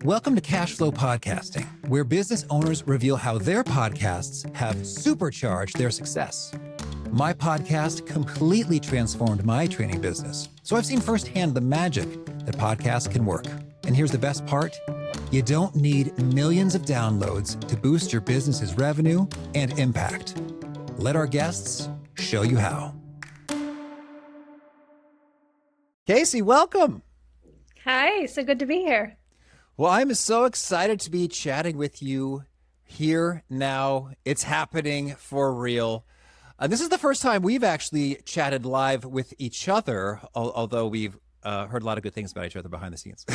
Welcome to Cashflow Podcasting, where business owners reveal how their podcasts have supercharged their success. My podcast completely transformed my training business, so I've seen firsthand the magic that podcasts can work. And here's the best part. You don't need millions of downloads to boost your business's revenue and impact. Let our guests show you how. Kayse, welcome. Hi, so good to be here. Well, I'm so excited to be chatting with you here now. It's happening for real. This is the first time we've actually chatted live with each other, although we've heard a lot of good things about each other behind the scenes.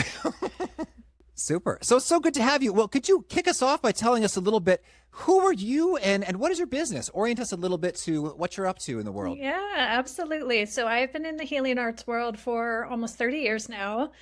Super. So good to have you. Well, could you kick us off by telling us a little bit, who are you and what is your business? Orient us a little bit to what you're up to in the world. Yeah, absolutely. So I've been in the healing arts world for almost 30 years now.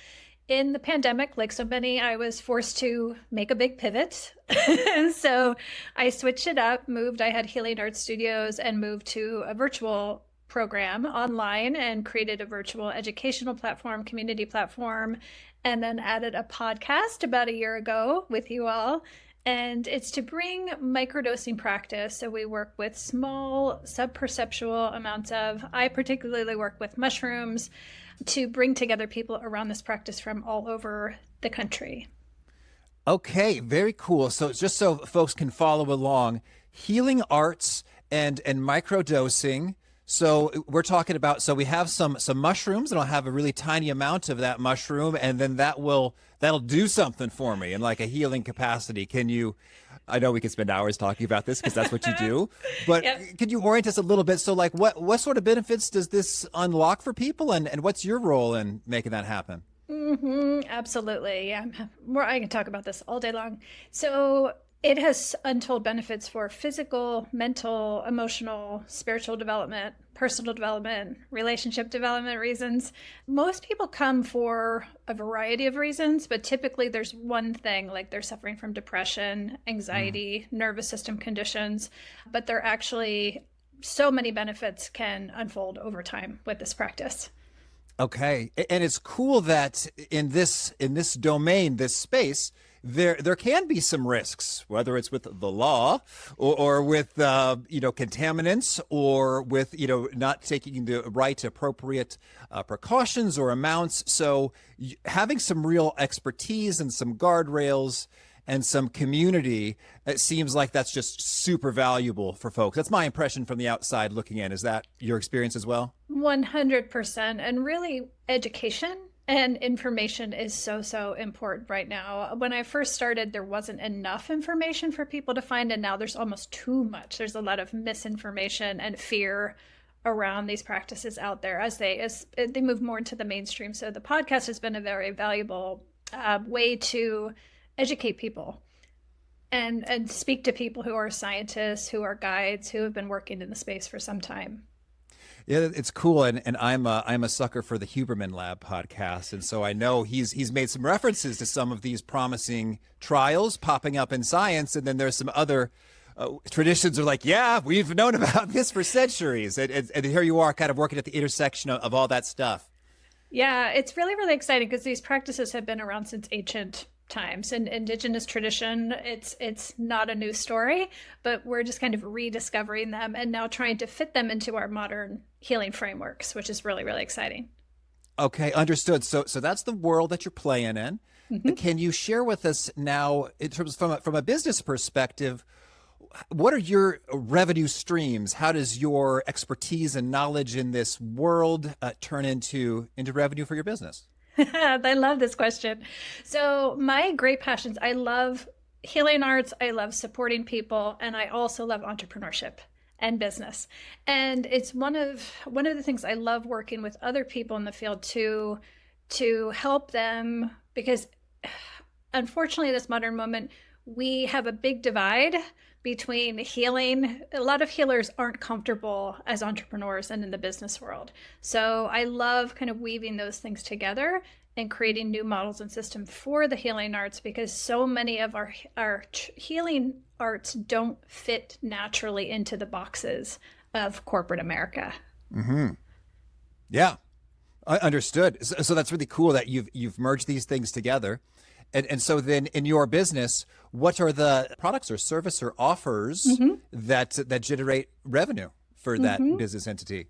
In the pandemic, like so many, I was forced to make a big pivot. And so I switched it up, I had healing arts studios and moved to a virtual program online and created a virtual educational platform, community platform, and then added a podcast about a year ago with you all. And it's to bring microdosing practice. So we work with small sub-perceptual amounts I particularly work with mushrooms, to bring together people around this practice from all over the country. Okay, very cool. So just so folks can follow along, healing arts and microdosing. So we're talking about, so we have some mushrooms, and I'll have a really tiny amount of that mushroom, and then that'll do something for me in like a healing capacity. I know we could spend hours talking about this because that's what you do, but yep. Could you orient us a little bit? So like what sort of benefits does this unlock for people, and what's your role in making that happen? Absolutely. Yeah. I can talk about this all day long. So it has untold benefits for physical, mental, emotional, spiritual development, personal development, relationship development reasons. Most people come for a variety of reasons, but typically there's one thing, like they're suffering from depression, anxiety, nervous system conditions, but there are actually so many benefits can unfold over time with this practice. Okay. And it's cool that in this domain, this space, there can be some risks, whether it's with the law or with contaminants, or with not taking the right appropriate precautions or amounts. So having some real expertise and some guardrails and some community, it seems like that's just super valuable for folks. That's my impression from the outside looking in. Is that your experience as well? 100%. And really, education and information is so important right now. When I first started, there wasn't enough information for people to find, and now there's almost too much. There's a lot of misinformation and fear around these practices out there as they move more into the mainstream. So the podcast has been a very valuable way to educate people and speak to people who are scientists, who are guides, who have been working in the space for some time. Yeah, it's cool, and I'm a sucker for the Huberman Lab podcast, and so I know he's made some references to some of these promising trials popping up in science, and then there's some other traditions are like, yeah, we've known about this for centuries, and here you are, kind of working at the intersection of all that stuff. Yeah, it's really exciting because these practices have been around since ancient times. In indigenous tradition, it's not a new story, but we're just kind of rediscovering them and now trying to fit them into our modern healing frameworks, which is really exciting. Okay, understood. So that's the world that you're playing in. Mm-hmm. Can you share with us now, in terms from a business perspective, what are your revenue streams? How does your expertise and knowledge in this world turn into revenue for your business? I love this question. So my great passions, I love healing arts, I love supporting people, and I also love entrepreneurship and business. And it's one of the things I love working with other people in the field to help them, because unfortunately, in this modern moment, we have a big divide between healing. A lot of healers aren't comfortable as entrepreneurs and in the business world. So I love kind of weaving those things together and creating new models and systems for the healing arts, because so many of our healing arts don't fit naturally into the boxes of corporate America. Mm-hmm. Yeah, understood. So that's really cool that you've merged these things together. And so then in your business, what are the products or service or offers that generate revenue for that business entity?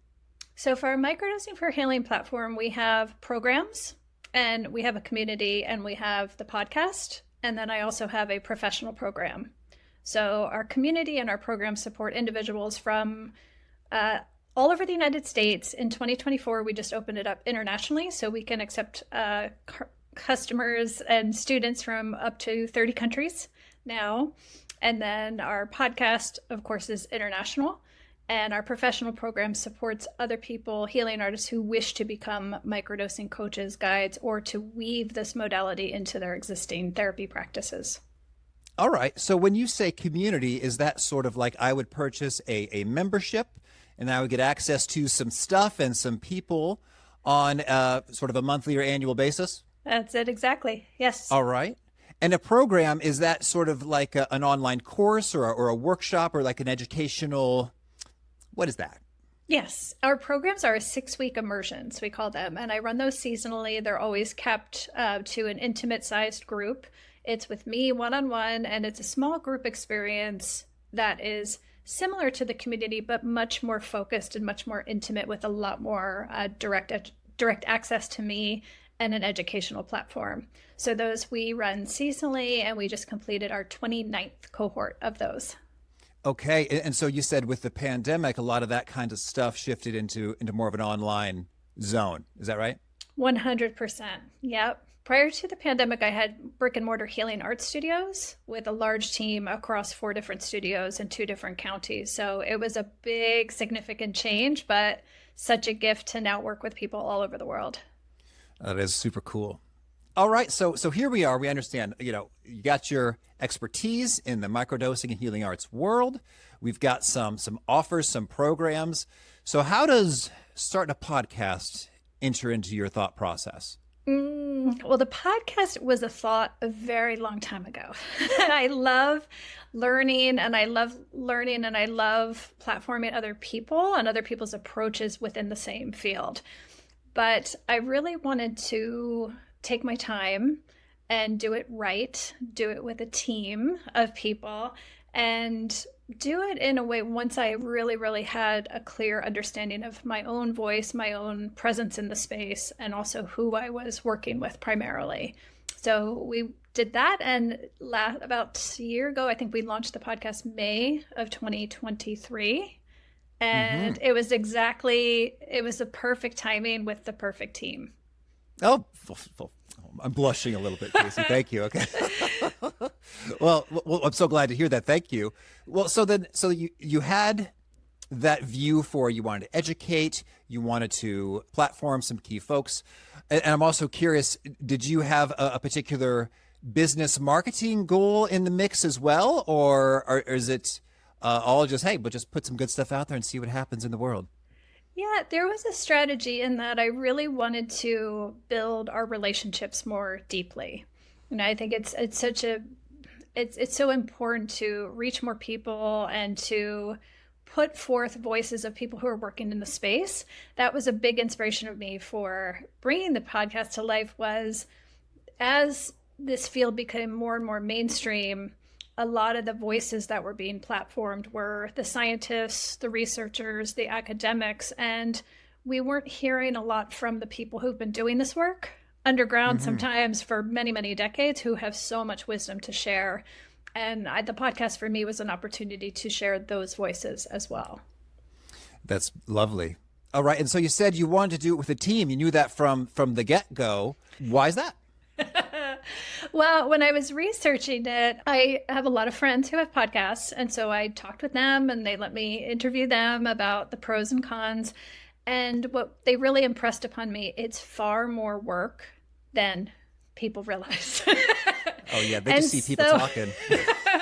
So for our microdosing for healing platform, we have programs and we have a community and we have the podcast. And then I also have a professional program. So our community and our program support individuals from all over the United States. In 2024, we just opened it up internationally so we can accept customers and students from up to 30 countries now. And then our podcast, of course, is international. And our professional program supports other people, healing artists who wish to become microdosing coaches, guides, or to weave this modality into their existing therapy practices. All right. So when you say community, is that sort of like I would purchase a membership and I would get access to some stuff and some people on sort of a monthly or annual basis? That's it, exactly. Yes. All right. And a program, is that sort of like an online course or a workshop or like an educational, what is that? Yes. Our programs are 6-week immersions, we call them. And I run those seasonally. They're always kept to an intimate sized group. It's with me one-on-one, and it's a small group experience that is similar to the community, but much more focused and much more intimate with a lot more direct access to me and an educational platform. So those we run seasonally, and we just completed our 29th cohort of those. Okay. And so you said with the pandemic, a lot of that kind of stuff shifted into more of an online zone. Is that right? 100%. Yep. Prior to the pandemic, I had brick and mortar healing arts studios with a large team across 4 different studios in 2 different counties. So it was a big, significant change, but such a gift to now work with people all over the world. That is super cool. All right. So here we are. We understand, you got your expertise in the microdosing and healing arts world. We've got some offers, some programs. So how does starting a podcast enter into your thought process? Well, the podcast was a thought a very long time ago. I love learning and I love platforming other people and other people's approaches within the same field. But I really wanted to take my time and do it right, do it with a team of people, and do it in a way once I really, really had a clear understanding of my own voice, my own presence in the space, and also who I was working with primarily. So we did that, and about a year ago, I think we launched the podcast May of 2023. And it was the perfect timing with the perfect team. Oh, I'm blushing a little bit, Kayse. Thank you. Okay. Well, I'm so glad to hear that. Thank you. Well, so you had that view for, you wanted to educate, you wanted to platform some key folks. And I'm also curious, did you have a particular business marketing goal in the mix as well? Or is it all just, hey, but just put some good stuff out there and see what happens in the world? Yeah, there was a strategy in that I really wanted to build our relationships more deeply. And I think it's so important to reach more people and to put forth voices of people who are working in the space. That was a big inspiration of me for bringing the podcast to life, was as this field became more and more mainstream, a lot of the voices that were being platformed were the scientists, the researchers, the academics, and we weren't hearing a lot from the people who've been doing this work underground sometimes for many, many decades, who have so much wisdom to share. And the podcast for me was an opportunity to share those voices as well. That's lovely. All right. And so you said you wanted to do it with a team. You knew that from the get-go. Why is that? Well, when I was researching it, I have a lot of friends who have podcasts. And so I talked with them and they let me interview them about the pros and cons. And what they really impressed upon me, it's far more work than people realize. Oh, yeah. They just see people talking.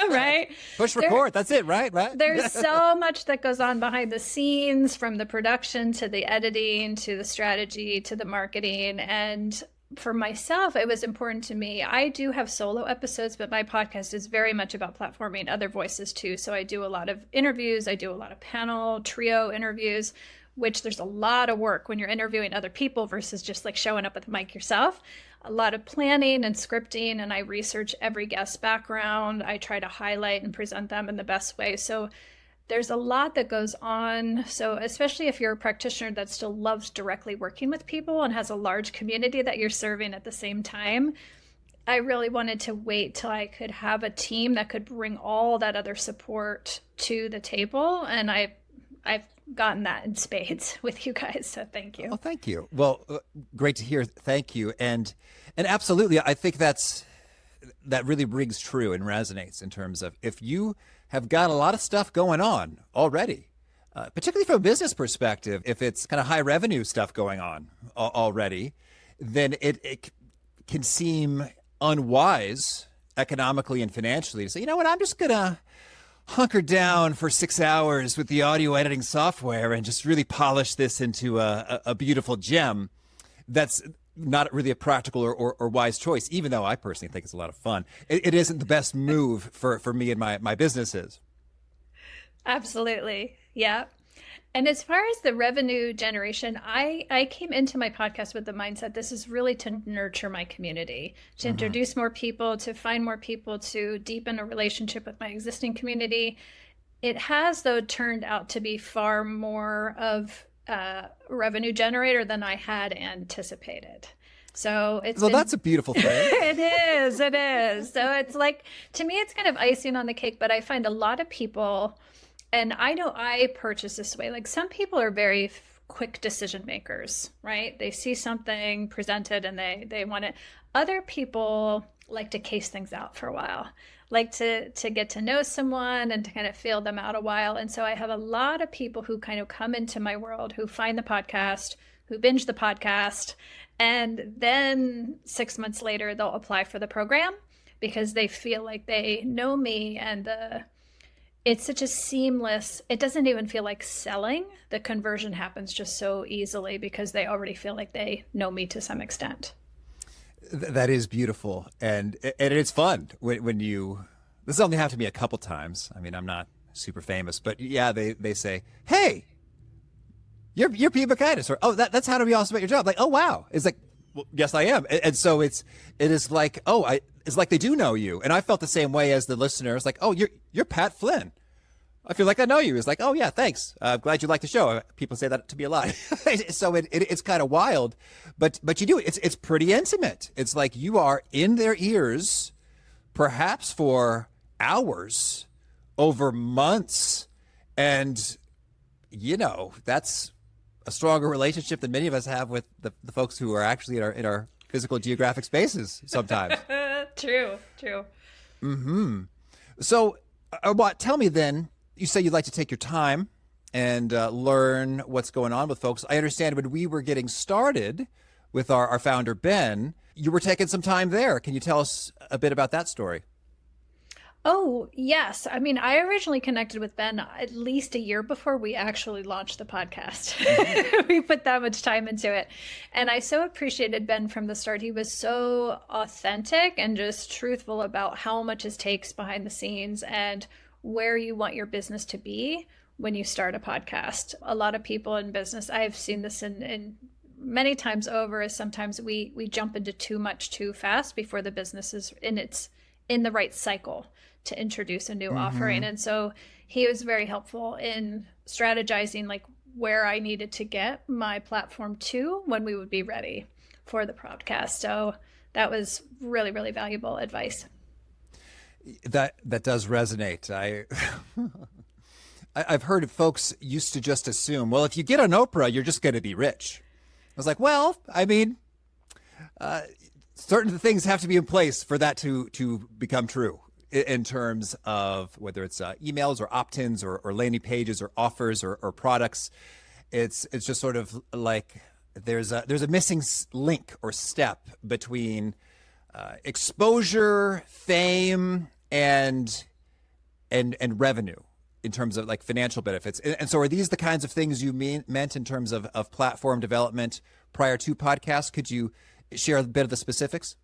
Right? Push record. That's it, right? There's so much that goes on behind the scenes, from the production to the editing to the strategy to the marketing. And for myself, it was important to me. I do have solo episodes, but my podcast is very much about platforming other voices too. So I do a lot of interviews. I do a lot of panel, trio interviews, which there's a lot of work when you're interviewing other people versus just like showing up with the mic yourself. a lot of planning and scripting, and I research every guest's background. I try to highlight and present them in the best way. So there's a lot that goes on. So especially if you're a practitioner that still loves directly working with people and has a large community that you're serving at the same time, I really wanted to wait till I could have a team that could bring all that other support to the table. And I've gotten that in spades with you guys. So thank you. Oh, thank you. Well, great to hear. Thank you. And absolutely, I think that really rings true and resonates in terms of if you have got a lot of stuff going on already, particularly from a business perspective, if it's kind of high revenue stuff going on already, then it can seem unwise economically and financially to say, you know what, I'm just going to hunker down for 6 hours with the audio editing software and just really polish this into a beautiful gem. That's not really a practical or wise choice, even though I personally think it's a lot of fun. It isn't the best move for me and my businesses. Absolutely. Yeah. And as far as the revenue generation, I came into my podcast with the mindset, this is really to nurture my community, to introduce more people, to find more people, to deepen a relationship with my existing community. It has, though, turned out to be far more of a revenue generator than I had anticipated. So that's a beautiful thing. It is. So it's like, to me, it's kind of icing on the cake, but I find a lot of people, and I know I purchase this way. Like some people are very quick decision makers, right? They see something presented and they want it. Other people like to case things out for a while, like to get to know someone and to kind of feel them out a while. And so I have a lot of people who kind of come into my world, who find the podcast, who binge the podcast, and then 6 months later, they'll apply for the program because they feel like they know me, and it's such a seamless, it doesn't even feel like selling. The conversion happens just so easily because they already feel like they know me to some extent. That is beautiful. And it's fun when you, this only happened to me a couple times. I mean, I'm not super famous, but yeah, they say, hey, you're Pete Bacchitis, or, oh, that's how to be awesome at your job. Like, oh, wow. It's like, well, yes, I am. And so it is like, it's like they do know you. And I felt the same way as the listener. It's like, oh, you're Pat Flynn. I feel like I know you. It's like, oh yeah, thanks. Glad you like the show. People say that to me a lot. So it's kind of wild, but you do it. It's pretty intimate. It's like you are in their ears, perhaps for hours, over months, and that's a stronger relationship than many of us have with the folks who are actually in our physical geographic spaces sometimes. True. Mm-hmm. So, tell me then, you say you'd like to take your time and learn what's going on with folks. I understand when we were getting started with our founder, Ben, you were taking some time there. Can you tell us a bit about that story? Oh, yes. I mean, I originally connected with Ben at least a year before we actually launched the podcast. We put that much time into it. And I so appreciated Ben from the start. He was so authentic and just truthful about how much it takes behind the scenes and where you want your business to be when you start a podcast. A lot of people in business, I've seen this in many times over, is sometimes we jump into too much too fast before the business is in the right cycle to introduce a new offering. And so he was very helpful in strategizing like where I needed to get my platform to when we would be ready for the podcast. So that was really, really valuable advice. That does resonate. I've heard folks used to just assume, well, if you get on Oprah, you're just going to be rich. I was like, well, I mean, certain things have to be in place for that to become true in terms of whether it's emails or opt-ins or landing pages or offers or products. It's just sort of like there's a missing link or step between exposure, fame, and revenue in terms of like financial benefits. And so are these the kinds of things you meant in terms of platform development prior to podcasts? Could you share a bit of the specifics?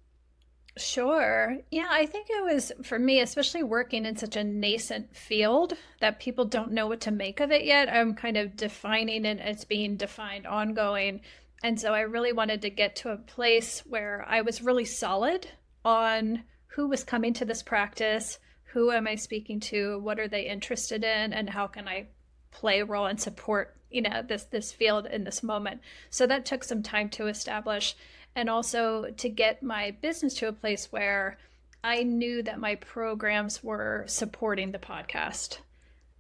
Sure. Yeah, I think it was, for me, especially working in such a nascent field that people don't know what to make of it yet. I'm kind of defining it as being defined ongoing. And so I really wanted to get to a place where I was really solid on who was coming to this practice, who am I speaking to, what are they interested in, and how can I play a role and support, this field in this moment. So that took some time to establish, and also to get my business to a place where I knew that my programs were supporting the podcast,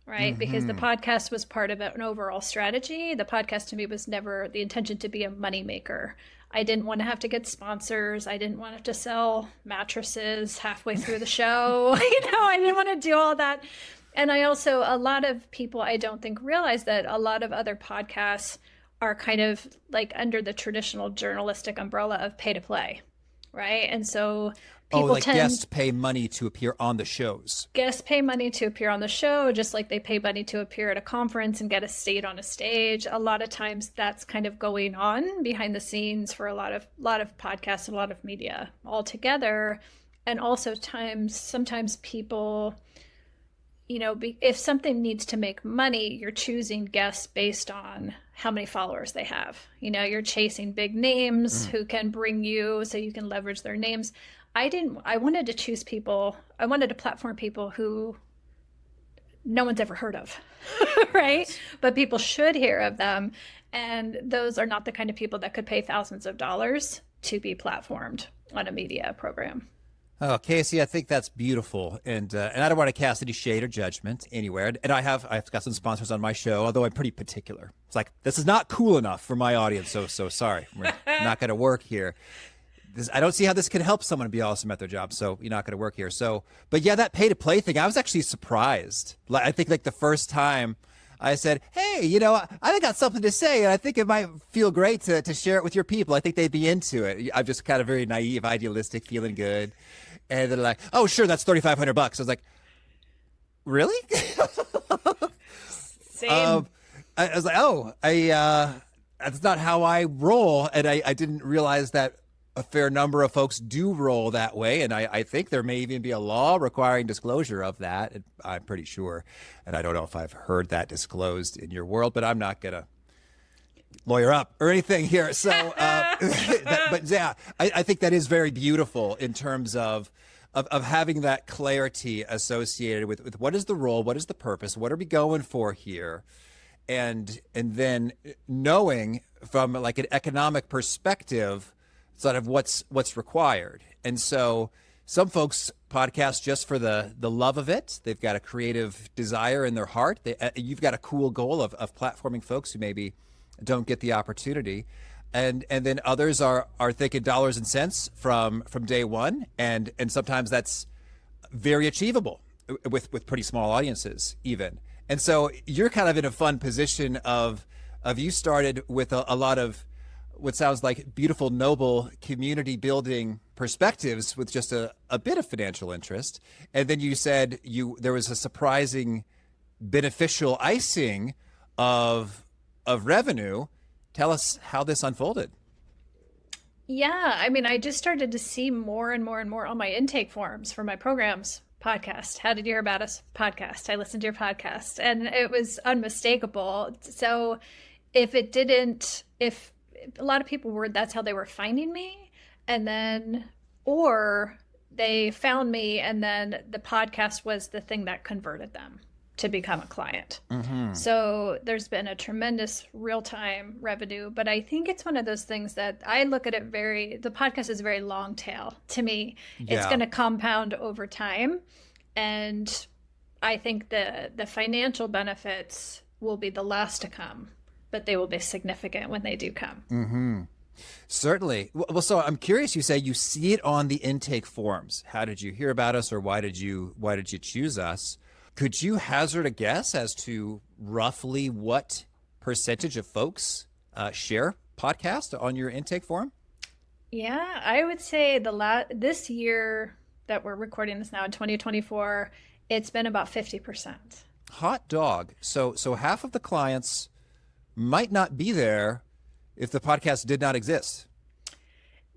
right? Because the podcast was part of an overall strategy. The podcast to me was never the intention to be a moneymaker. I didn't want to have to get sponsors. I didn't want to have to sell mattresses halfway through the show. I didn't want to do all that. And I also, a lot of people I don't think realize that a lot of other podcasts are kind of like under the traditional journalistic umbrella of pay to play, right? And so people guests pay money to appear on the shows. Guests pay money to appear on the show, just like they pay money to appear at a conference and get a seat on a stage. A lot of times that's kind of going on behind the scenes for a lot of podcasts, a lot of media altogether. And also sometimes people, if something needs to make money, you're choosing guests based on how many followers they have. You're chasing big names who can bring you so you can leverage their names. I wanted to choose people. I wanted to platform people who no one's ever heard of, right? But people should hear of them. And those are not the kind of people that could pay thousands of dollars to be platformed on a media program. Oh, Kayse, I think that's beautiful, and I don't want to cast any shade or judgment anywhere. And I've got some sponsors on my show, although I'm pretty particular. It's like, this is not cool enough for my audience, so sorry, we're not going to work here. I don't see how this can help someone be awesome at their job, so you're not going to work here. So, but yeah, that pay to play thing, I was actually surprised. I think the first time I said, hey, I got something to say, and I think it might feel great to share it with your people. I think they'd be into it. I'm just kind of very naive, idealistic, feeling good. And they're like, oh, sure, that's $3,500. I was like, really? Same. I was like, that's not how I roll. And I didn't realize that a fair number of folks do roll that way. And I think there may even be a law requiring disclosure of that. I'm pretty sure. And I don't know if I've heard that disclosed in your world, but I'm not going to lawyer up or anything here. So, but yeah, I think that is very beautiful in terms of having that clarity associated with what is the role, what is the purpose, what are we going for here, and then knowing from like an economic perspective sort of what's required. And so some folks podcast just for the love of it. They've got a creative desire in their heart. You've got a cool goal of platforming folks who maybe don't get the opportunity. And then others are thinking dollars and cents from day one. And sometimes that's very achievable with pretty small audiences even. And so you're kind of in a fun position of you started with a lot of what sounds like beautiful, noble community building perspectives with just a bit of financial interest. And then you said there was a surprising beneficial icing of revenue. Tell us how this unfolded. Yeah, I just started to see more and more and more on my intake forms for my programs. Podcast. How did you hear about us? Podcast. I listened to your podcast, and it was unmistakable. So if a lot of people that's how they were finding me, and then, or they found me and then the podcast was the thing that converted them to become a client. Mm-hmm. So there's been a tremendous real-time revenue, but I think it's one of those things that I look at it the podcast is very long tail to me. Yeah. It's going to compound over time. And I think the financial benefits will be the last to come, but they will be significant when they do come. Mm-hmm. Certainly. Well, so I'm curious, you say you see it on the intake forms. How did you hear about us, or why did you choose us? Could you hazard a guess as to roughly what percentage of folks share podcast on your intake form? Yeah, I would say this year that we're recording this now in 2024, it's been about 50%. Hot dog. So half of the clients might not be there if the podcast did not exist.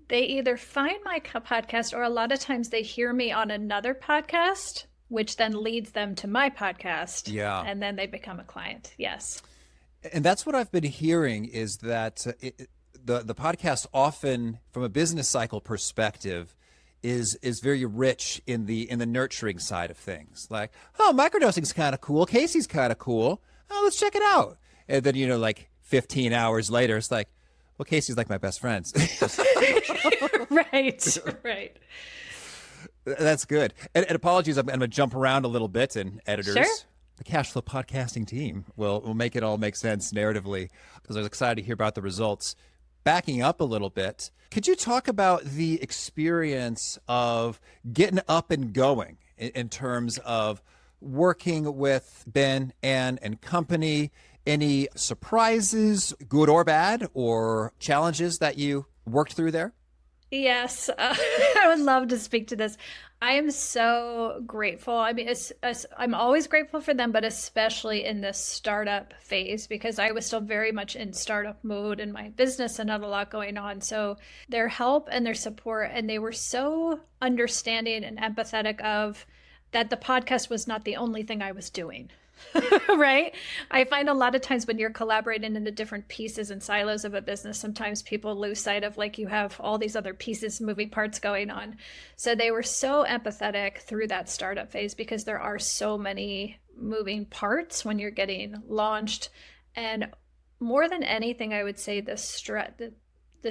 They either find my podcast, or a lot of times they hear me on another podcast, which then leads them to my podcast. Yeah. And then they become a client. Yes. And that's what I've been hearing, is that the podcast often, from a business cycle perspective, is very rich in the nurturing side of things. Like, oh, microdosing's kind of cool. Kayse's kind of cool. Oh, let's check it out. And then, like 15 hours later, it's like, well, Kayse's like my best friends. Right. That's good. And apologies, I'm going to jump around a little bit, and editors. Sure. The Cashflow Podcasting team will make it all make sense narratively, because I was excited to hear about the results. Backing up a little bit, could you talk about the experience of getting up and going in terms of working with Ben and company? Any surprises, good or bad, or challenges that you worked through there? Yes, I would love to speak to this. I am so grateful. I mean, I'm always grateful for them, but especially in this startup phase, because I was still very much in startup mode in my business and had a lot going on. So their help and their support, and they were so understanding and empathetic of that the podcast was not the only thing I was doing. Right? I find a lot of times when you're collaborating in the different pieces and silos of a business, sometimes people lose sight of like you have all these other pieces, moving parts going on. So they were so empathetic through that startup phase, because there are so many moving parts when you're getting launched. And more than anything, I would say the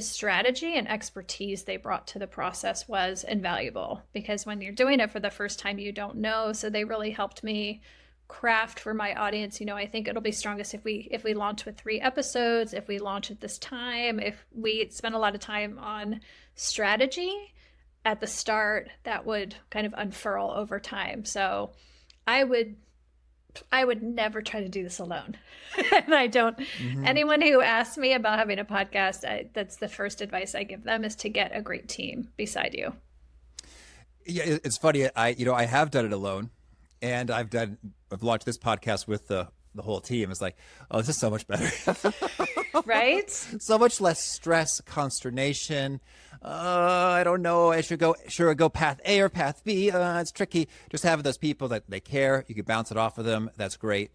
strategy and expertise they brought to the process was invaluable, because when you're doing it for the first time, you don't know. So they really helped me craft for my audience. I think it'll be strongest if we launch with 3 episodes, if we launch at this time, if we spend a lot of time on strategy at the start, that would kind of unfurl over time. So I would never try to do this alone. And I don't. Anyone who asks me about having a podcast, that's the first advice I give them, is to get a great team beside you. Yeah, it's funny. I have done it alone. And I've launched this podcast with the whole team. It's like, oh, this is so much better. Right? So much less stress, consternation. I don't know. I should go path A or path B. It's tricky. Just having those people that they care. You can bounce it off of them. That's great.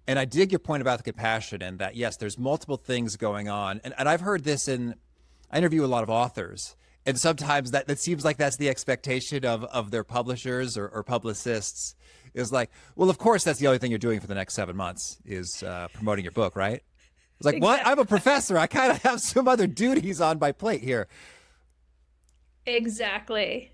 And I dig your point about the compassion, and that, yes, there's multiple things going on. And I've heard this I interview a lot of authors. And sometimes that seems like that's the expectation of their publishers or publicists, is like, well, of course, that's the only thing you're doing for the next 7 months is promoting your book, right? It's like, what? I'm a professor. I kind of have some other duties on my plate here. Exactly.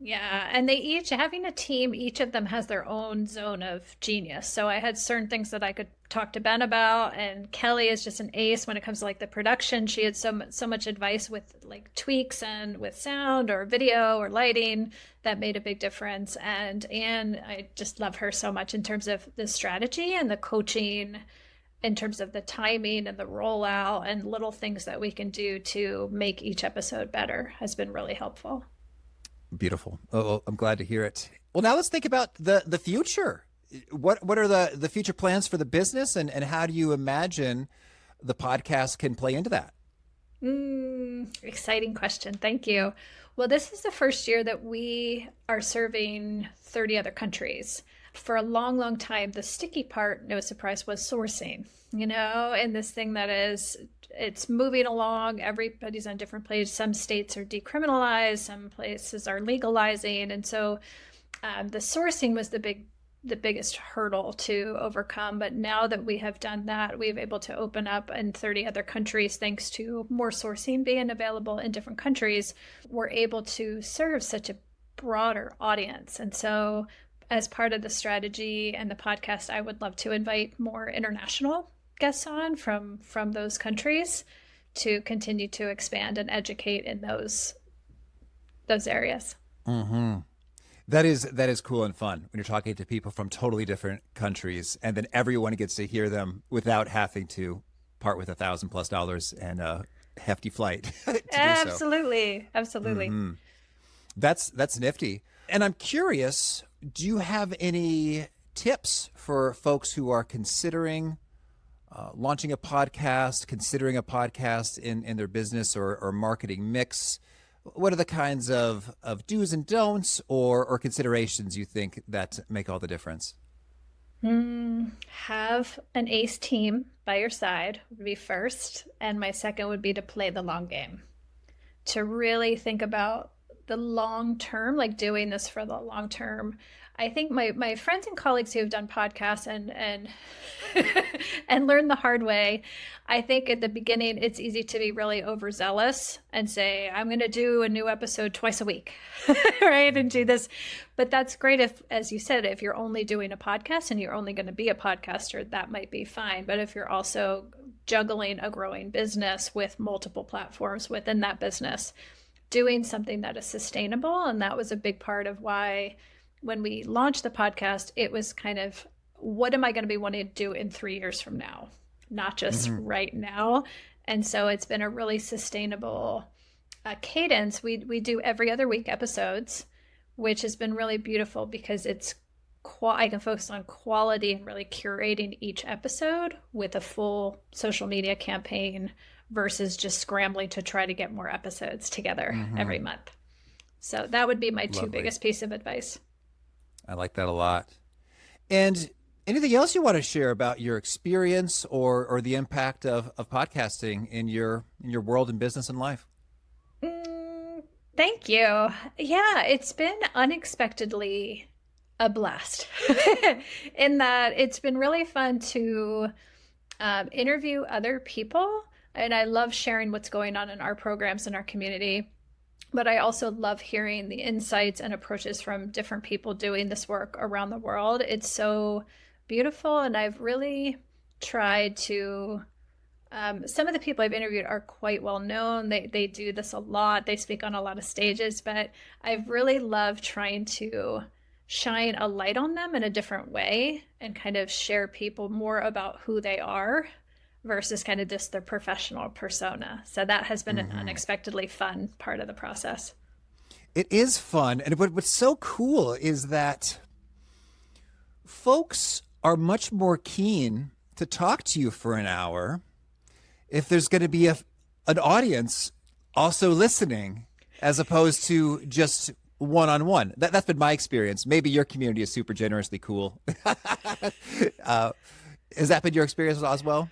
Yeah. And having a team, each of them has their own zone of genius. So I had certain things that I could talk to Ben about, and Kelly is just an ace when it comes to like the production. She had so much advice with like tweaks and with sound or video or lighting that made a big difference. And Anne, I just love her so much in terms of the strategy and the coaching, in terms of the timing and the rollout and little things that we can do to make each episode better, has been really helpful. Beautiful. Oh, I'm glad to hear it. Well, now let's think about the future. What are the future plans for the business, and how do you imagine the podcast can play into that? Exciting question. Thank you. Well, this is the first year that we are serving 30 other countries. For a long, long time, the sticky part, no surprise, was sourcing, and this thing that it's moving along. Everybody's on a different place. Some states are decriminalized, some places are legalizing. And so the sourcing was the biggest hurdle to overcome. But now that we have done that, we've able to open up in 30 other countries, thanks to more sourcing being available in different countries. We're able to serve such a broader audience. And so as part of the strategy and the podcast, I would love to invite more international guests on from those countries to continue to expand and educate in those areas. Mm-hmm. That is cool and fun when you're talking to people from totally different countries, and then everyone gets to hear them without having to part with $1,000+ and a hefty flight. Absolutely. Mm-hmm. That's nifty. And I'm curious, do you have any tips for folks who are considering launching a podcast, considering a podcast in their business or marketing mix? What are the kinds of do's and don'ts or considerations you think that make all the difference? Have an ace team by your side would be first. And my second would be to play the long game, to really think about the long term, like doing this for the long term. I think my friends and colleagues who have done podcasts and and learned the hard way, I think at the beginning it's easy to be really overzealous and say, I'm going to do a new episode twice a week, right? And do this. But that's great if, as you said, if you're only doing a podcast and you're only going to be a podcaster, that might be fine. But if you're also juggling a growing business with multiple platforms within that business, doing something that is sustainable. And that was a big part of why when we launched the podcast, it was kind of, what am I going to be wanting to do in 3 years from now? Not just right now. And so it's been a really sustainable cadence. We do every other week episodes, which has been really beautiful because it's I can focus on quality and really curating each episode with a full social media campaign versus just scrambling to try to get more episodes together every month. So that would be my two biggest piece of advice. I like that a lot. And anything else you want to share about your experience or the impact of podcasting in your world and business and life? Thank you. Yeah, it's been unexpectedly a blast in that it's been really fun to interview other people. And I love sharing what's going on in our programs and our community. But I also love hearing the insights and approaches from different people doing this work around the world. It's so beautiful. And I've really tried to, some of the people I've interviewed are quite well known. They do this a lot. They speak on a lot of stages, but I've really loved trying to shine a light on them in a different way and kind of share people more about who they are versus kind of just their professional persona. So that has been an unexpectedly fun part of the process. It is fun. And what's so cool is that folks are much more keen to talk to you for an hour if there's going to be an audience also listening, as opposed to just one-on-one. That's been my experience. Maybe your community is super generously cool. Has that been your experience as well?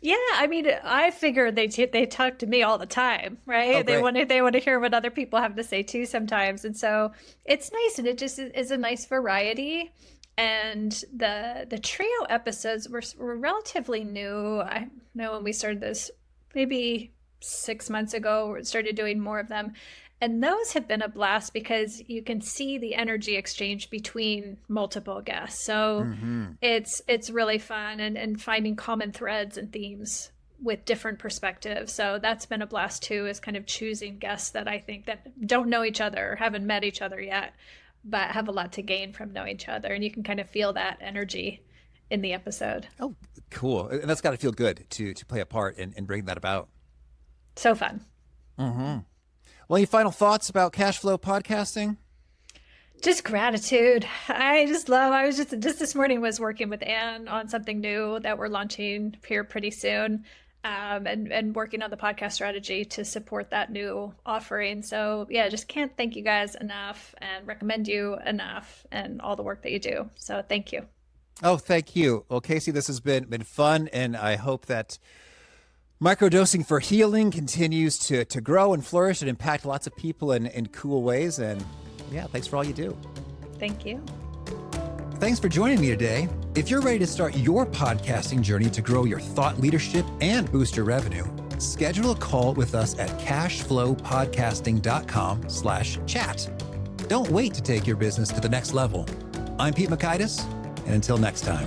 Yeah, I mean, I figure they talk to me all the time, right? Oh, they want to hear what other people have to say too sometimes, and so it's nice, and it just is a nice variety. And the trio episodes were relatively new. I know when we started this, maybe 6 months ago, we started doing more of them. And those have been a blast because you can see the energy exchange between multiple guests. So it's really fun and finding common threads and themes with different perspectives. So that's been a blast too, is kind of choosing guests that I think that don't know each other or haven't met each other yet, but have a lot to gain from knowing each other. And you can kind of feel that energy in the episode. Oh, cool. And that's got to feel good to play a part in bringing that about. So fun. Well, any final thoughts about Cashflow Podcasting? Just gratitude. I was just this morning was working with Anne on something new that we're launching here pretty soon, and working on the podcast strategy to support that new offering. So yeah, just can't thank you guys enough and recommend you enough and all the work that you do. So thank you. Oh, thank you. Well, Kayse, this has been fun, and I hope that Microdosing for Healing continues to grow and flourish and impact lots of people in cool ways. And yeah, thanks for all you do. Thank you. Thanks for joining me today. If you're ready to start your podcasting journey to grow your thought leadership and boost your revenue, schedule a call with us at cashflowpodcasting.com/chat. Don't wait to take your business to the next level. I'm Pete Microdosing, and until next time.